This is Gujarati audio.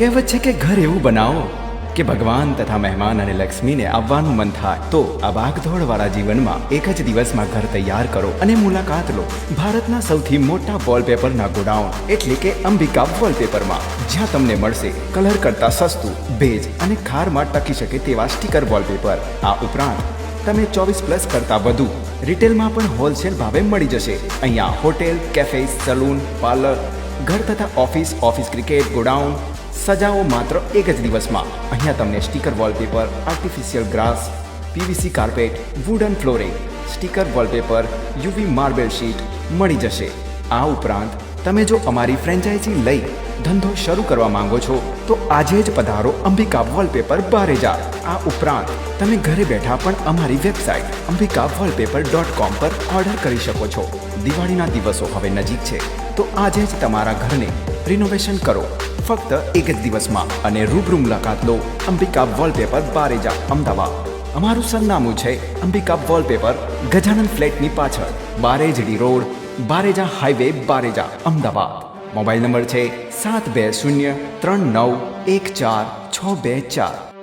કહેવત છે કે ઘર એવું બનાવો કે ભગવાન તથા મહેમાન અને લક્ષ્મીને આવવાનું મન થાય. તો આ ભાગદોડવાળા જીવનમાં એક જ દિવસમાં ઘર તૈયાર કરો અને મુલાકાત લો ભારતના સૌથી મોટા વોલપેપરના ગોડાઉન એટલે કે અંબિકા વોલપેપરમાં, જ્યાં તમને મળશે કલર કરતાં સસ્તું, ભેજ અને ખારમાં ટકી શકે તેવા સ્ટીકર વોલપેપર. આ ઉપરાંત તમે 24+ કરતાં વધુ રિટેલમાં પણ હોલસેલ ભાવે મળી જશે. અહીંયા હોટેલ, કેફે, સલૂન, પાર્લર, ઘર તથા ઓફિસ ક્રિકેટ, ગોડાઉન સજાઓ માત્ર એક જ દિવસમાં. અહીંયા તમને sticker wallpaper, artificial grass, PVC carpet, wooden flooring, sticker wallpaper, UV marble sheet મળી જશે. આ ઉપરાંત તમે જો અમારી ફ્રેન્ચાઇઝી લઈ ધંધો શરૂ કરવા માંગો છો તો આજે જ પધારો અંબિકા વોલપેપર બારેજા. આ ઉપરાંત તમે ઘરે બેઠા પણ અમારી વેબસાઇટ ambikawallpaper.com પર ઓર્ડર કરી શકો છો. દિવાળીના દિવસો હવે નજીક છે તો આજે જ તમારા ઘરને રિનોવેશન કરો ફક્ત એક જ દિવસમાં અને રૂબરૂ મુલાકાત લો અંબિકા વોલપેપર બારેજા, અમદાવાદ. અમારું સરનામું છે અંબિકા વોલપેપર, ગજાનન ફ્લેટની પાછળ, Barejadi road, Bareja highway, Bareja, Ahmedabad. Mobile number છે 7203914624.